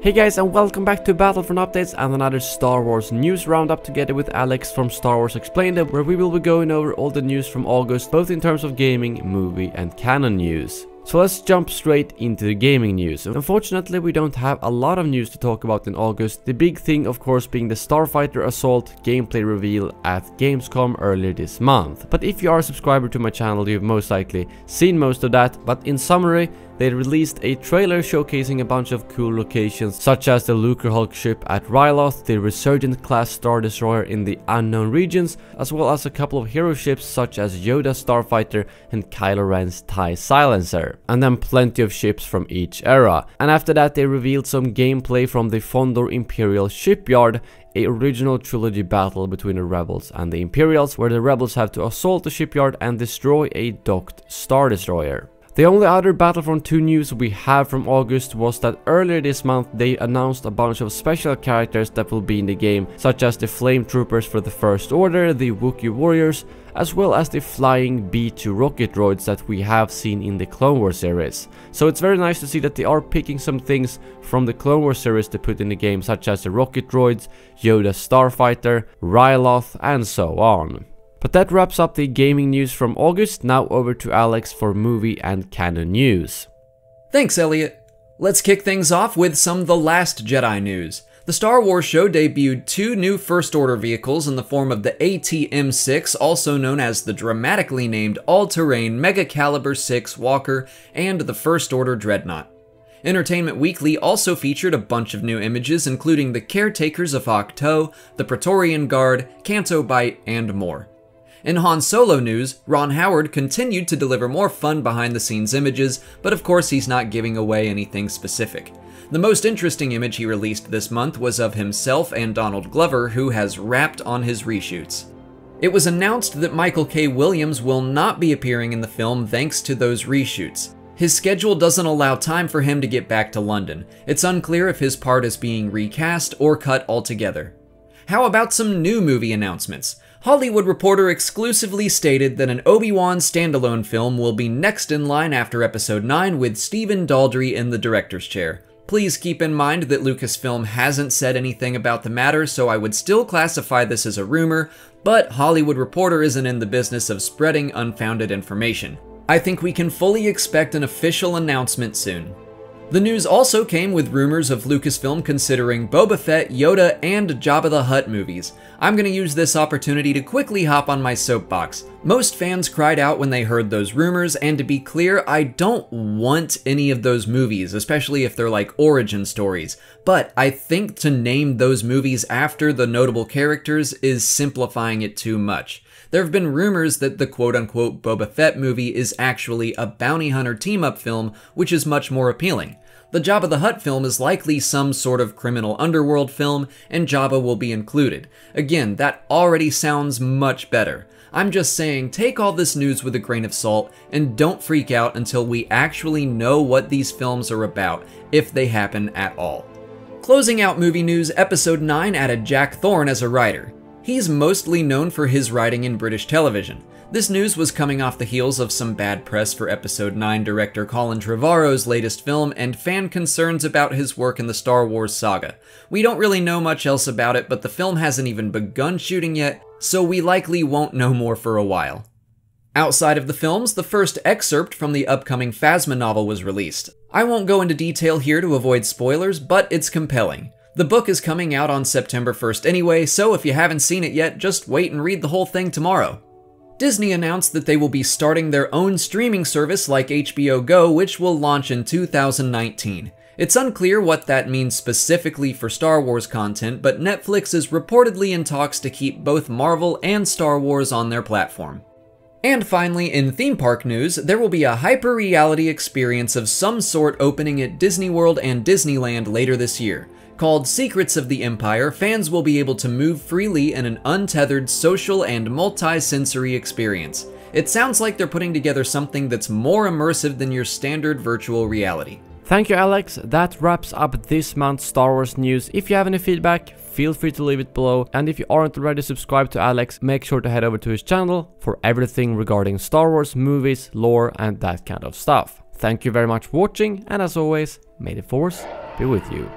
Hey guys, and welcome back to Battlefront Updates and another Star Wars news roundup together with Alex from Star Wars Explained, where we will be going over all the news from August, both in terms of gaming, movie and canon news. So let's jump straight into the gaming news. Unfortunately, we don't have a lot of news to talk about in August, the big thing of course being the Starfighter Assault gameplay reveal at Gamescom earlier this month. But if you are a subscriber to my channel, you've most likely seen most of that, but in summary, they released a trailer showcasing a bunch of cool locations such as the Lucrehulk ship at Ryloth, the Resurgent class Star Destroyer in the Unknown Regions, as well as a couple of hero ships such as Yoda's Starfighter and Kylo Ren's TIE Silencer. And then plenty of ships from each era. And after that they revealed some gameplay from the Fondor Imperial Shipyard, a original trilogy battle between the Rebels and the Imperials, where the Rebels have to assault the shipyard and destroy a docked Star Destroyer. The only other Battlefront 2 news we have from August was that earlier this month they announced a bunch of special characters that will be in the game, such as the Flame Troopers for the First Order, the Wookiee Warriors, as well as the flying B-2 rocket droids that we have seen in the Clone Wars series. So it's very nice to see that they are picking some things from the Clone Wars series to put in the game, such as the rocket droids, Yoda's Starfighter, Ryloth, and so on. But that wraps up the gaming news from August. Now over to Alex for movie and canon news. Thanks, Elliot. Let's kick things off with some The Last Jedi news. The Star Wars show debuted two new First Order vehicles in the form of the AT-M6, also known as the dramatically named All-Terrain Mega Caliber 6 Walker, and the First Order Dreadnought. Entertainment Weekly also featured a bunch of new images, including the Caretakers of Ahch-To, the Praetorian Guard, Canto Bight, and more. In Han Solo news, Ron Howard continued to deliver more fun behind-the-scenes images, but of course he's not giving away anything specific. The most interesting image he released this month was of himself and Donald Glover, who has rapped on his reshoots. It was announced that Michael K. Williams will not be appearing in the film thanks to those reshoots. His schedule doesn't allow time for him to get back to London. It's unclear if his part is being recast or cut altogether. How about some new movie announcements? Hollywood Reporter exclusively stated that an Obi-Wan standalone film will be next in line after Episode 9 with Stephen Daldry in the director's chair. Please keep in mind that Lucasfilm hasn't said anything about the matter, so I would still classify this as a rumor, but Hollywood Reporter isn't in the business of spreading unfounded information. I think we can fully expect an official announcement soon. The news also came with rumors of Lucasfilm considering Boba Fett, Yoda, and Jabba the Hutt movies. I'm gonna use this opportunity to quickly hop on my soapbox. Most fans cried out when they heard those rumors, and to be clear, I don't want any of those movies, especially if they're like origin stories. But I think to name those movies after the notable characters is simplifying it too much. There have been rumors that the quote-unquote Boba Fett movie is actually a bounty hunter team-up film, which is much more appealing. The Jabba the Hutt film is likely some sort of criminal underworld film, and Jabba will be included. Again, that already sounds much better. I'm just saying, take all this news with a grain of salt, and don't freak out until we actually know what these films are about, if they happen at all. Closing out movie news, Episode 9 added Jack Thorne as a writer. He's mostly known for his writing in British television. This news was coming off the heels of some bad press for Episode 9 director Colin Trevorrow's latest film and fan concerns about his work in the Star Wars saga. We don't really know much else about it, but the film hasn't even begun shooting yet, so we likely won't know more for a while. Outside of the films, the first excerpt from the upcoming Phasma novel was released. I won't go into detail here to avoid spoilers, but it's compelling. The book is coming out on September 1st anyway, so if you haven't seen it yet, just wait and read the whole thing tomorrow. Disney announced that they will be starting their own streaming service like HBO Go, which will launch in 2019. It's unclear what that means specifically for Star Wars content, but Netflix is reportedly in talks to keep both Marvel and Star Wars on their platform. And finally, in theme park news, there will be a hyper-reality experience of some sort opening at Disney World and Disneyland later this year. Called Secrets of the Empire, fans will be able to move freely in an untethered social and multi-sensory experience. It sounds like they're putting together something that's more immersive than your standard virtual reality. Thank you, Alex. That wraps up this month's Star Wars news. If you have any feedback, feel free to leave it below. And if you aren't already subscribed to Alex, make sure to head over to his channel for everything regarding Star Wars, movies, lore, and that kind of stuff. Thank you very much for watching, and as always, may the Force be with you.